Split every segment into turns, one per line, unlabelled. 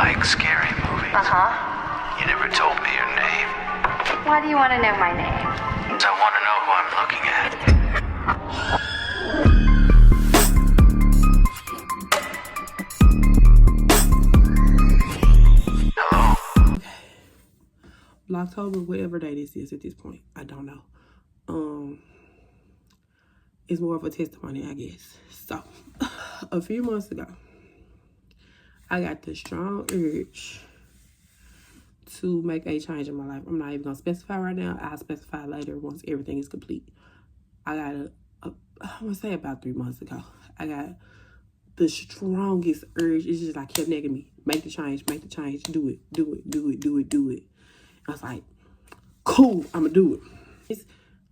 like scary movies.
Uh-huh.
You never told me your name.
Why do you want to know my name?
I want to know who I'm looking at. Hello?
Blocktober, whatever day this is at this point, I don't know. It's more of a testimony, I guess. So, a few months ago, I got the strong urge to make a change in my life. I'm not even gonna specify right now. I'll specify later once everything is complete. I got I'm gonna say about 3 months ago, I got the strongest urge. It's just like kept nagging me. Make the change, do it. I was like, cool, I'm gonna do it.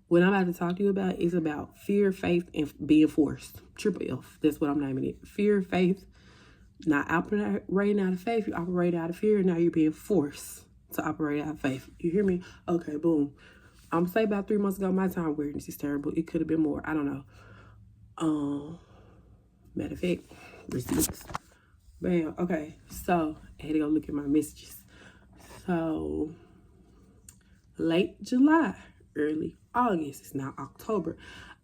What I'm about to talk to you about is about fear, faith, and being forced. Triple F. That's what I'm naming it. Fear, faith, not operating out of faith. You operate out of fear, and now you're being forced to operate out of faith. You hear me? Okay, boom. I'm gonna say about 3 months ago, my time awareness is terrible. It could have been more. I don't know. Matter of fact, receipts. Bam. Okay, so I had to go look at my messages. So late July, early August, it's now October,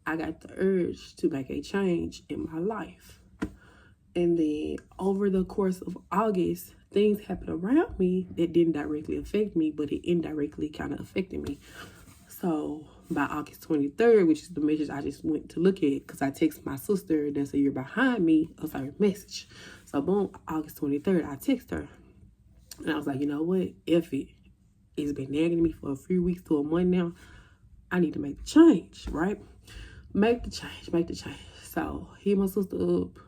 I got the urge to make a change in my life. And then over the course of August, things happened around me that didn't directly affect me, but it indirectly kind of affected me. So by August 23rd, which is the message I just went to look at, because I texted my sister that's a year behind me a certain message. So boom, August 23rd, I text her. And I was like, you know what? F it. It's been nagging me for a few weeks to a month now. I need to make the change, right? Make the change. So hit my sister up.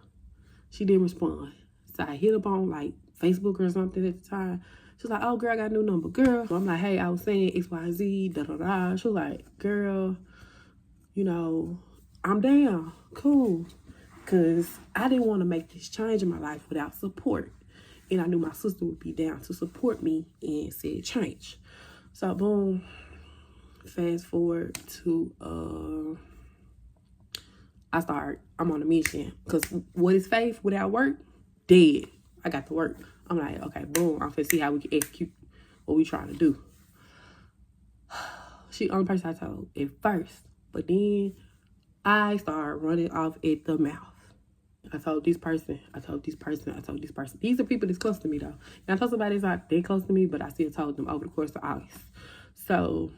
She didn't respond. So I hit up on like Facebook or something at the time. She was like, oh girl, I got a new number, girl. So I'm like, hey, I was saying XYZ, da. She was like, girl, you know, I'm down. Cool. Cause I didn't want to make this change in my life without support. And I knew my sister would be down to support me and said change. So boom, fast forward to I'm on a mission. Cause what is faith without work? Dead. I got to work. I'm like, okay, boom, I'm finna see how we can execute what we trying to do. She the only person I told at first. But then I started running off at the mouth. I told this person. These are people that's close to me though. And I told somebody that's not that close to me, but I still told them over the course of August. So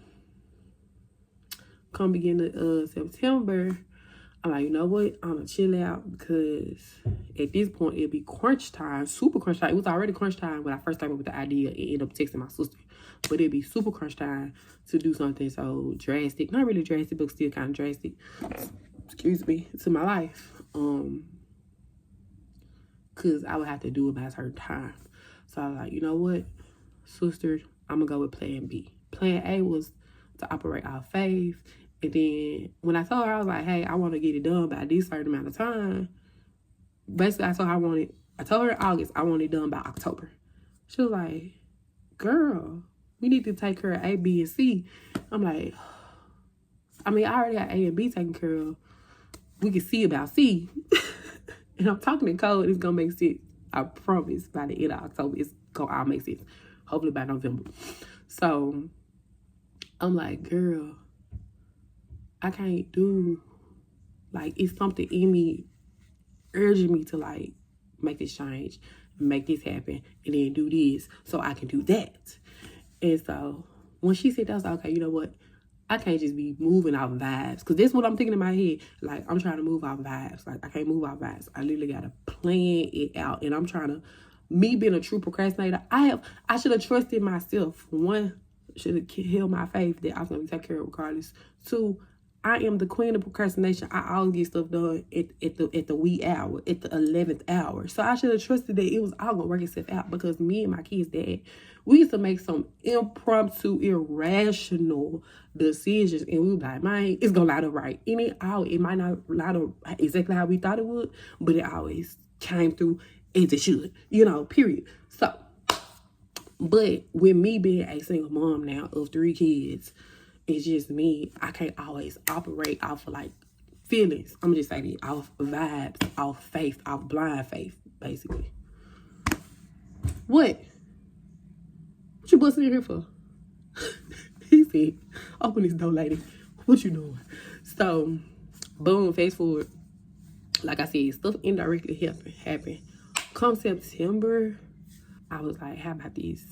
come beginning of September, I'm like, you know what? I'm gonna chill out because at this point it'll be crunch time, super crunch time. It was already crunch time when I first came up with the idea and ended up texting my sister. But it'd be super crunch time to do something so drastic. Not really drastic, but still kind of drastic. Excuse me, to my life. Cause I would have to do it by a certain time. So I was like, you know what, sister, I'm gonna go with plan B. Plan A was to operate out of faith. And then when I told her, I was like, hey, I want to get it done by this certain amount of time. Basically, I told her in August, I want it done by October. She was like, girl, we need to take care of A, B, and C. I'm like, I mean, I already got A and B taken care of. We can see about C. And I'm talking in code, it's gonna make sense. I promise by the end of October, it's gonna all make sense. Hopefully by November. So I'm like, girl, I can't do, like, it's something in me urging me to like make this change, make this happen, and then do this so I can do that. And so when she said that, I was like, okay, you know what? I can't just be moving off vibes. Because that's what I'm thinking in my head. Like, I'm trying to move off vibes. Like, I can't move off vibes. I literally got to plan it out. And I'm trying to, me being a true procrastinator, I should have trusted myself. One, should have held my faith that I was going to take care of regardless. Two, I am the queen of procrastination. I always get stuff done at the wee hour, at the 11th hour. So I should have trusted that it was all going to work itself out, because me and my kids' dad, we used to make some impromptu, irrational decisions, and we were like, man, it's going to line up right. And it might not line up exactly how we thought it would, but it always came through as it should, period. So, but with me being a single mom now of 3 kids, it's just me. I can't always operate off of like feelings. I'm just saying off vibes, off faith, off blind faith, basically. What? What you busting in here for? He said, open this door, lady. What you doing? So, boom, fast forward. Like I said, stuff indirectly happened. Come September, I was like, how about this?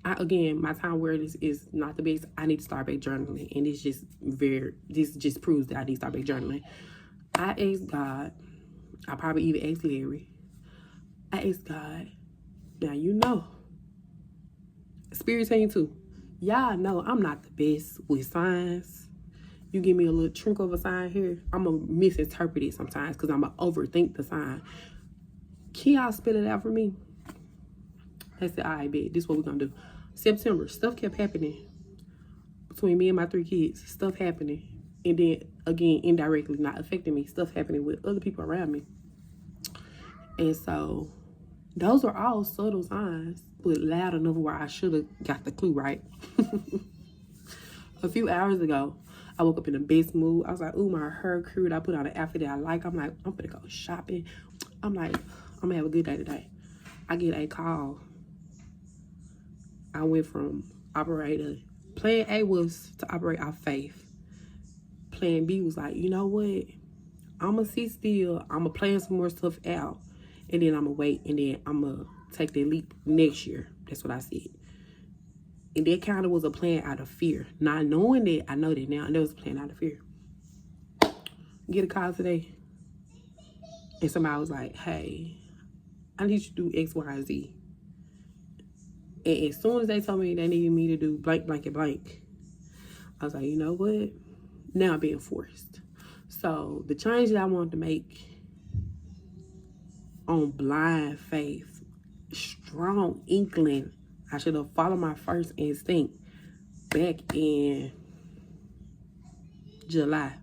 Again, my time where this is not the best. I need to start back journaling. And this just proves that I need to start back journaling. I asked God. I probably even asked Larry. I asked God. Now, you know. Spirit saying too. Y'all know I'm not the best with signs. You give me a little trinkle of a sign here, I'm going to misinterpret it sometimes because I'm going to overthink the sign. Can y'all spell it out for me? I said, all right, bet. This is what we're going to do. September, stuff kept happening between me and my 3 kids. Stuff happening. And then, again, indirectly not affecting me. Stuff happening with other people around me. And so, those are all subtle signs, but loud enough where I should have got the clue right. A few hours ago, I woke up in the best mood. I was like, ooh, my hair curled. I put on an outfit that I like. I'm like, I'm gonna go shopping. I'm like, I'm gonna have a good day today. I get a call. I went from operator. Plan A was to operate off faith. Plan B was like, you know what? I'm gonna sit still. I'm gonna plan some more stuff out. And then I'm gonna wait. And then I'm gonna take the leap next year. That's what I said. And that kind of was a plan out of fear. Not knowing that, I know that now. And that was a plan out of fear. Get a call today. And somebody was like, hey, I need you to do X, Y, and Z. And as soon as they told me they needed me to do blank, blank, and blank, I was like, you know what? Now I'm being forced. So the change that I wanted to make on blind faith, strong inkling, I should have followed my first instinct back in July.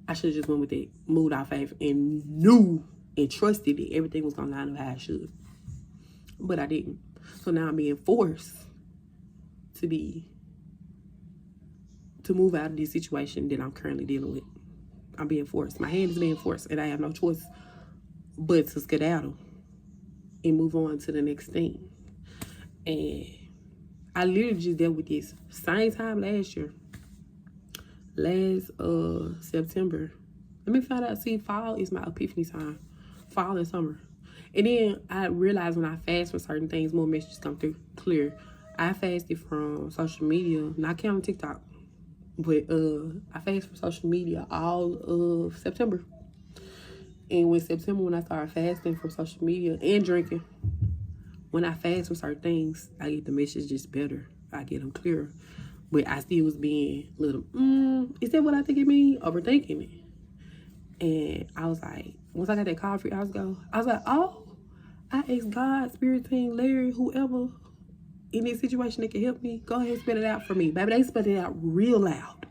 I should have just went with it, moved out faith, and knew and trusted that everything was going to line up how I should. But I didn't. So now I'm being forced to move out of this situation that I'm currently dealing with. I'm being forced. My hand is being forced, and I have no choice but to skedaddle and move on to the next thing. And I literally just dealt with this same time last year. Last September. Let me find out. See, fall is my epiphany time. Fall and summer. And then I realized when I fast for certain things, more messages come through clear. I fasted from social media, not counting TikTok. But I fasted from social media all of September. And when I started fasting from social media and drinking, when I fast for certain things, I get the messages better. I get them clearer. But I still was being little, is that what I think it means? Overthinking it. And I was like, once I got that call 3 hours ago, I was like, oh, I asked God, Spirit Team, Larry, whoever in this situation that can help me, go ahead and spell it out for me. Baby, they spelled it out real loud.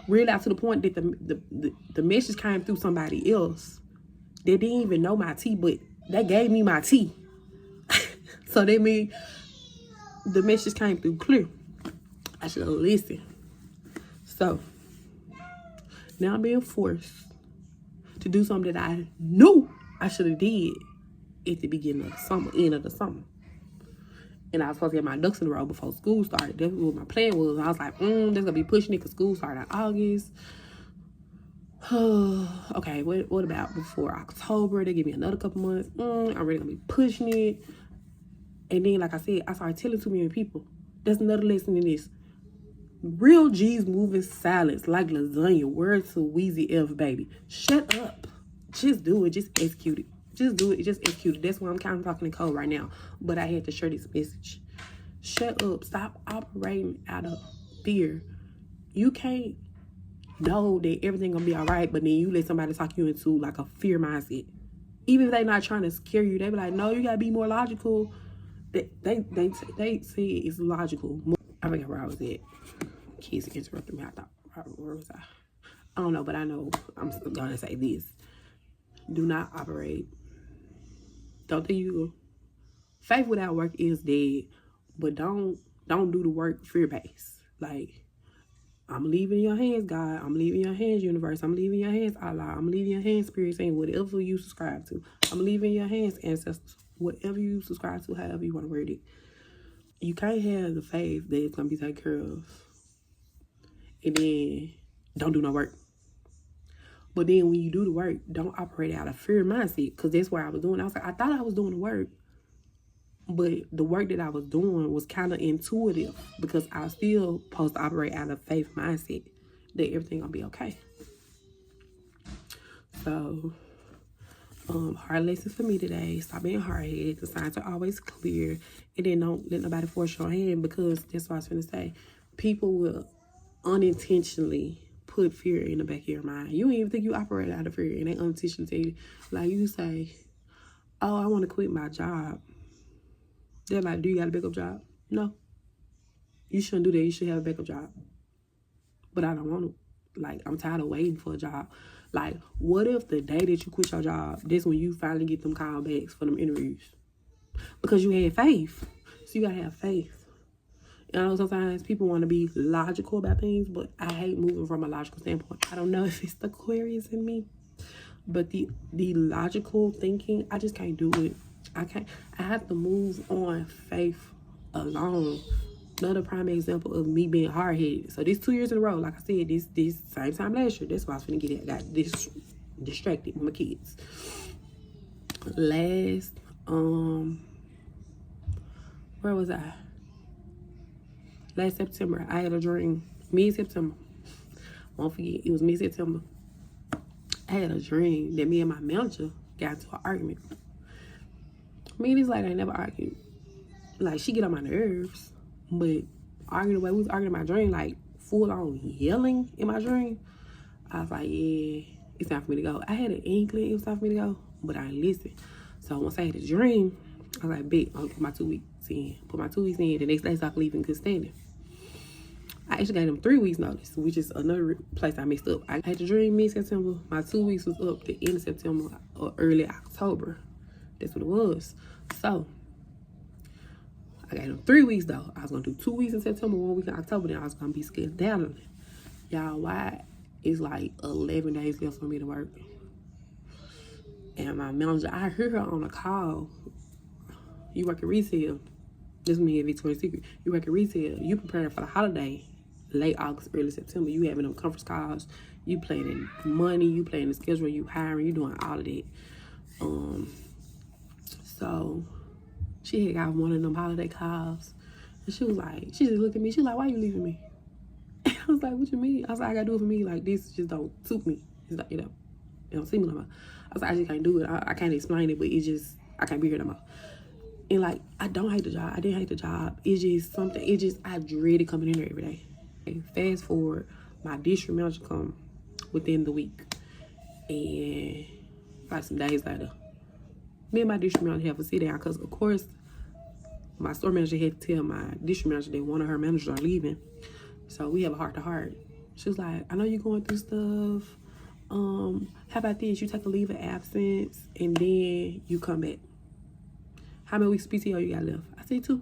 Real loud to the point that the message came through somebody else. They didn't even know my tea, but they gave me my tea. So they mean the message came through clear. I should have listened. So now I'm being forced to do something that I knew I should have did at the beginning of the summer, end of the summer. And I was supposed to get my ducks in a row before school started. That's what my plan was. I was like, that's gonna be pushing it because school started in August. Okay, what about before October? They give me another couple months. I'm really gonna be pushing it. And then, like I said, I started telling too many people. That's another lesson in this. Real G's move in silence like lasagna. Word to Weezy F, baby. Shut up. Just do it. Just execute it. Just do it. Just execute it. That's why I'm kind of talking in code right now. But I had to share this message. Shut up. Stop operating out of fear. You can't know that everything gonna be all right, but then you let somebody talk you into like a fear mindset. Even if they not trying to scare you, they be like, no, you gotta be more logical. They say it's logical. I forgot where I was at. Kids interrupted me. I thought, where was I? I don't know, but I know I'm gonna say this. Do not operate. Don't think you. Faith without work is dead, but don't do the work fear-based. Like, I'm leaving your hands, God. I'm leaving your hands, universe. I'm leaving your hands, Allah. I'm leaving your hands, Spirit, saying whatever you subscribe to. I'm leaving your hands, ancestors. whatever you subscribe to, however you want to word it, you can't have the faith that it's going to be taken care of and then don't do no work. But then when you do the work, don't operate out of fear mindset, because that's what I was doing. I was like, I thought I was doing the work, but the work that I was doing was kind of intuitive because I was still supposed to operate out of faith mindset that everything gonna be okay. So, hard lessons for me today. Stop being hard-headed. The signs are always clear. And then don't let nobody force your hand, because that's what I was going to say. People will unintentionally put fear in the back of your mind. You don't even think you operate out of fear, and they unintentionally tell you. Like, you say, oh, I want to quit my job. They're like, do you got a backup job? No. You shouldn't do that. You should have a backup job. But I don't want to. Like, I'm tired of waiting for a job. Like, what if the day that you quit your job, that's when you finally get them callbacks for them interviews? Because you had faith. So you got to have faith. And I know sometimes people want to be logical about things, but I hate moving from a logical standpoint. I don't know if it's the Aquarius in me, but the logical thinking, I just can't do it. I have to move on faith alone. Another prime example of me being hard-headed. So this 2 years in a row, like I said, this same time last year, that's why I was finna get it. I got distracted with my kids. Last, where was I? Last September, I had a dream. Mid-September. Won't forget, it was mid-September. I had a dream that me and my manager got into an argument. Me and this lady ain't never argued. Like, she get on my nerves. But arguing the way we was arguing in my dream, like full on yelling in my dream, I was like, yeah, it's time for me to go. I had an inkling it was time for me to go, but I didn't listen. So once I had a dream, I was like, bet, I'll put my 2 weeks in. Put my 2 weeks in, the next day so I could leave in good standing. I actually gave them 3 weeks notice, which is another place I messed up. I had the dream mid-September. My 2 weeks was up the end of September or early October. That's what it was. So I got them 3 weeks though. I was gonna do 2 weeks in September, 1 week in October, then I was gonna be scared down on it. Y'all, why it's like 11 days left for me to work. And my manager, I heard her on a call. You work at retail. This is me at Victoria's Secret. You work at retail. You preparing for the holiday, late August, early September. You having them conference calls. You planning money. You planning the schedule. You hiring. You doing all of that. So she had got one of them holiday calls, and she was like, she just looked at me. She was like, why you leaving me? And I was like, what you mean? I was like, I gotta do it for me. Like, this just don't suit me. It's like, it don't see me no more. I was like, I just can't do it. I can't explain it, but it just, I can't be here no more. And like, I don't hate the job. I didn't hate the job. It's just something, I dreaded coming in here every day. And fast forward, my district manager come within the week. And like some days later, me and my district manager have a sit down, because of course, my store manager had to tell my district manager that one of her managers are leaving. So we have a heart-to-heart. She was like, I know you're going through stuff. How about this? You take a leave of absence and then you come back. How many weeks PTO you got left? I said 2.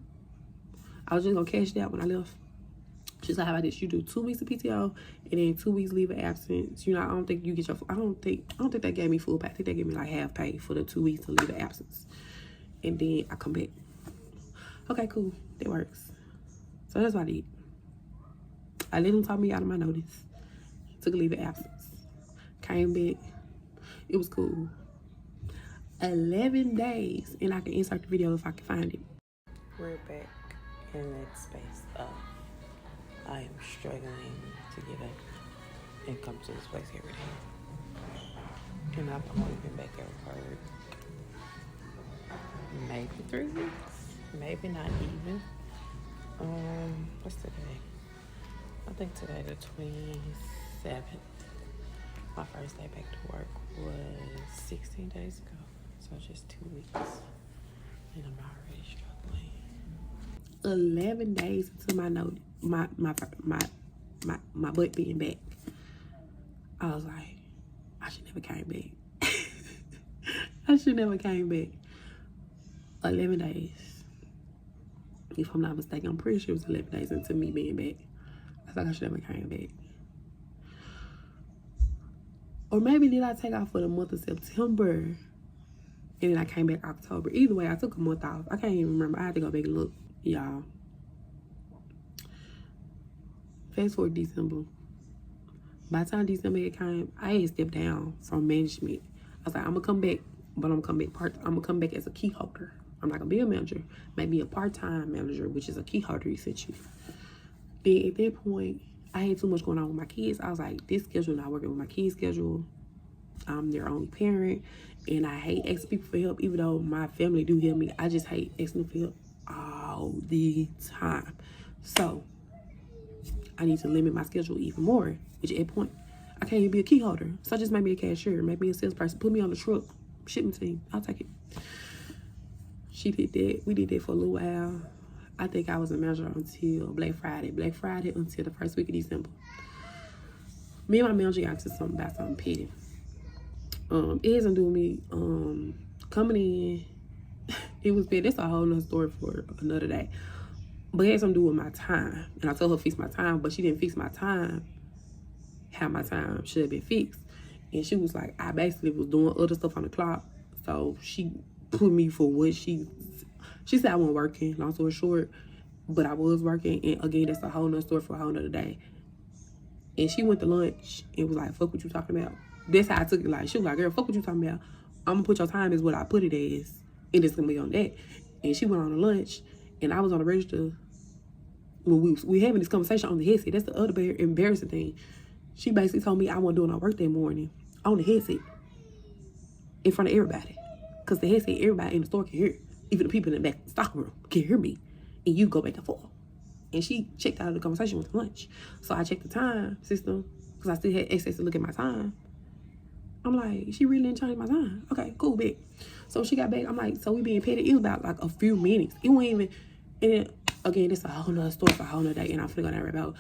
I was just gonna cash that when I left. She's like, how about this? You do 2 weeks of PTO and then 2 weeks leave of absence. You know, I don't think you get your, I don't think they gave me full pay. I think they gave me like half pay for the 2 weeks of leave of absence. And then I come back. Okay, cool. That works. So that's what I did. I let them talk me out of my notice. Took a leave of absence. Came back. It was cool. 11 days. And I can insert the video if I can find it.
We're back in that space of I am struggling to get up and come to this place every day. And I've only been back there for maybe 3 weeks. Maybe not even. What's today? I think today the 27th. My first day back to work was 16 days ago. So just 2 weeks. And I'm already struggling.
11 days into my note, my butt being back. I was like, I should never came back. I should never came back. 11 days. If I'm not mistaken, I'm pretty sure it was 11 days into me being back. I was like, I should never came back. Or maybe did I take off for the month of September? And then I came back October. Either way, I took a month off. I can't even remember. I had to go back and look, y'all. Fast forward December. By the time December had came, I had stepped down from management. I was like, I'm gonna come back, but I'm gonna come back as a key holder. I'm not gonna be a manager, maybe a part-time manager, which is a key holder essentially. Then at that point, I had too much going on with my kids. I was like, this schedule not working with my kids' schedule. I'm their only parent, and I hate asking people for help, even though my family do help me. I just hate asking them for help all the time. So I need to limit my schedule even more, which at that point, I can't even be a key holder. So just make me a cashier, make me a salesperson, put me on the truck, shipping team. I'll take it. She did that. We did that for a little while. I think I was a manager until Black Friday. Black Friday until the first week of December. Me and my manager got into something about something petty. It hasn't do with me coming in. It was bad. That's a whole nother story for another day. But it had something to do with my time. And I told her to fix my time, but she didn't fix my time how my time should have been fixed. And she was like, I basically was doing other stuff on the clock. So she put me for what she said I wasn't working, long story short. But I was working. And again, that's a whole nother story for a whole nother day. And she went to lunch and was like, fuck what you talking about. That's how I took it. Like, she was like, girl, fuck what you talking about. I'm gonna put your time as what I put it as. And it's gonna be on that. And she went on the lunch. And I was on the register when we having this conversation on the headset. That's the other embarrassing thing. She basically told me I wasn't doing no work that morning on the headset in front of everybody. Because the headset, everybody in the store can hear it. Even the people in the back of the stock room can hear me. And you go back and forth. And she checked out of the conversation with lunch. So I checked the time system because I still had access to look at my time. I'm like, she really didn't change my time. Okay, cool, bet. So she got back. I'm like, so we being petty. It was about like a few minutes. It wasn't even, and then, again, this is a whole nother story for a whole nother day. And I'm finna go down about.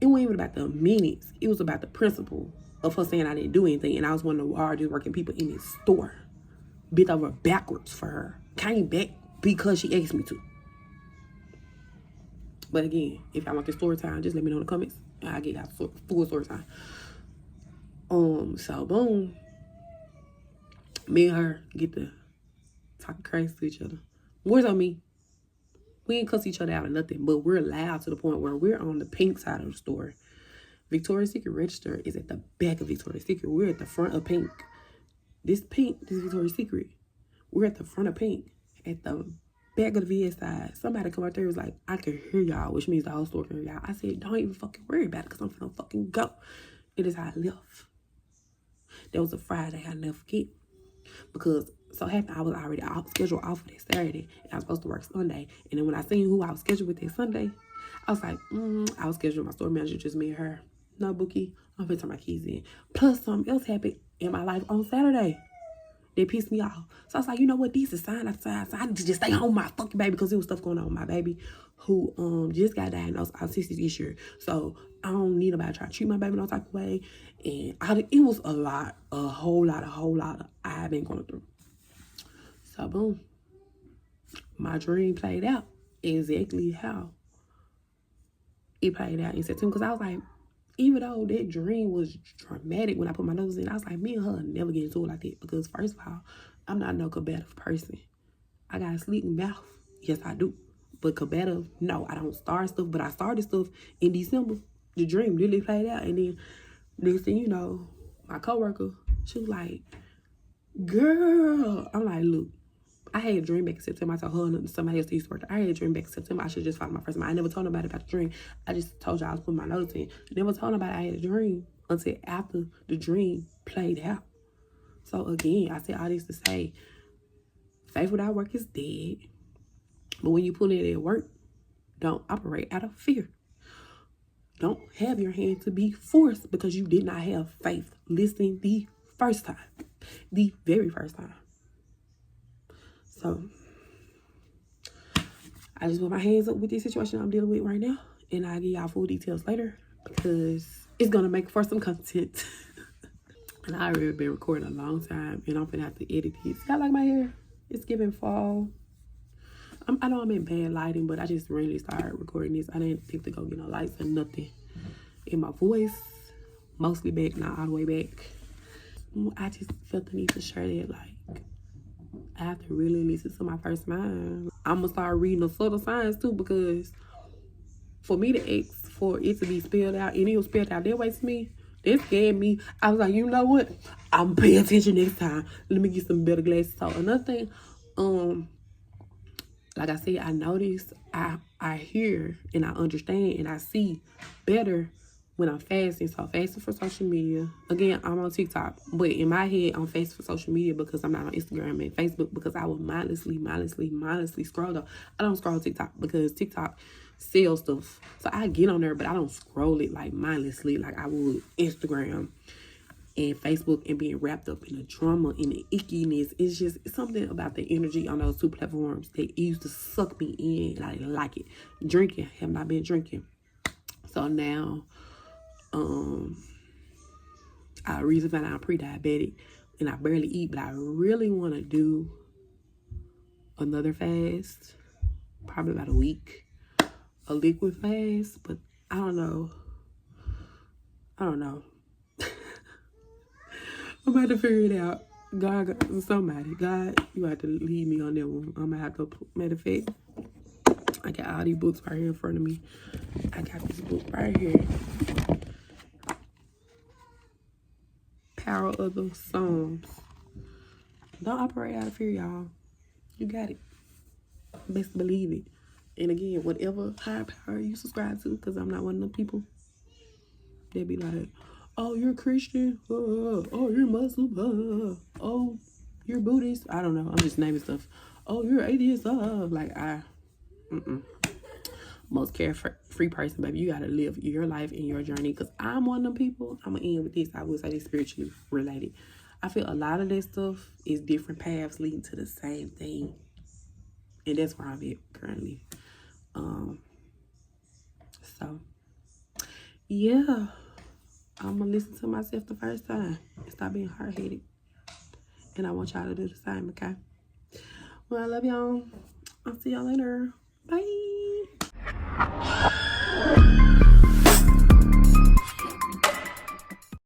It wasn't even about the minutes. It was about the principle of her saying I didn't do anything. And I was one of the hardest working people in this store. Bent over backwards for her. Came back because she asked me to. But again, if y'all want this story time, just let me know in the comments. I'll get y'all full story time. So boom. Me and her get to talking crazy to each other. Words on me. We ain't cuss each other out or nothing, but we're loud to the point where we're on the pink side of the store. Victoria's Secret register is at the back of Victoria's Secret. We're at the front of pink. This Victoria's Secret. We're at the front of pink. At the back of the VS side. Somebody come out there and was like, I can hear y'all, which means the whole store can hear y'all. I said, don't even fucking worry about it because I'm finna fucking go. It is how I left. That was a Friday I'll never forget. Because so happened I was already scheduled off for that Saturday. And I was supposed to work Sunday. And then when I seen who I was scheduled with that Sunday, I was like, I was scheduled with my store manager, just me and her. No, Bookie, I'm finna turn my keys in. Plus something else happened in my life on Saturday. They pissed me off. So I was like, you know what? These are sign after sign. So I need to just stay home with my fucking baby because there was stuff going on with my baby who just got diagnosed autistic this year. So I don't need nobody to try to treat my baby no type of way. And it was a whole lot I've been going through. So boom. My dream played out exactly how it played out in September. Because I was like, even though that dream was dramatic when I put my nose in, I was like, me and her never get into it like that. Because first of all, I'm not no combative person. I got a sleeping mouth. Yes, I do. But combative, no, I don't start stuff. But I started stuff in December. The dream literally played out. And then next thing you know, my coworker, she was like, girl. I'm like, look, I had a dream back in September. I told her and somebody else used to work. I had a dream back in September. I should just follow my first mind. I never told nobody about the dream. I just told y'all I was putting my notes in. Never told nobody I had a dream until after the dream played out. So again, I said all this to say, faith without work is dead. But when you put it at work, don't operate out of fear. Don't have your hand to be forced because you did not have faith listening the first time. The very first time. So, I just put my hands up with this situation I'm dealing with right now. And I'll give y'all full details later. Because it's going to make for some content. And I've already been recording a long time. And I'm going to have to edit this. Y'all like my hair? It's giving fall. I know I'm in bad lighting. But I just really started recording this. I didn't think to go get no lights or nothing. And my voice, mostly back, not all the way back. I just felt the need to share that, like, I have to really listen to my first mind. I'm gonna start reading the subtle signs too, because for me to ask for it to be spelled out, and it was spelled out that way to me, that scared me. I was like, you know what? I'm gonna pay attention next time. Let me get some better glasses. So another thing, like I said, I notice, I hear and I understand and I see better when I'm fasting. So fasting for social media. Again, I'm on TikTok, but in my head, I'm fasting for social media because I'm not on Instagram and Facebook, because I will mindlessly scroll though. I don't scroll TikTok because TikTok sells stuff. So I get on there, but I don't scroll it like mindlessly like I would Instagram and Facebook, and being wrapped up in the drama and the ickiness. It's just something about the energy on those two platforms that used to suck me in, and I like it. Drinking, have not been drinking. So now, I recently found out I'm pre-diabetic and I barely eat, but I really want to do another fast, probably about a week, a liquid fast, but I don't know. I'm about to figure it out. God, you have to lead me on that one. I'm gonna have to, matter of fact, I got all these books right here in front of me. I got this book right here. Power of the Psalms. Don't operate out of fear, y'all. You got it. Best believe it. And again, whatever higher power you subscribe to, because I'm not one of them people, they be like, oh, you're Christian. Oh, you're Muslim. Oh, you're Buddhist. I don't know. I'm just naming stuff. Oh, you're atheist. Like, most carefree person, baby. You gotta live your life and your journey. Because I'm one of them people. I'm gonna end with this. I will say this spiritually related. I feel a lot of that stuff is different paths leading to the same thing. And that's where I'm at currently. So, yeah. I'm going to listen to myself the first time and stop being hard-headed. And I want y'all to do the same, okay? Well, I love y'all. I'll see y'all later. Bye.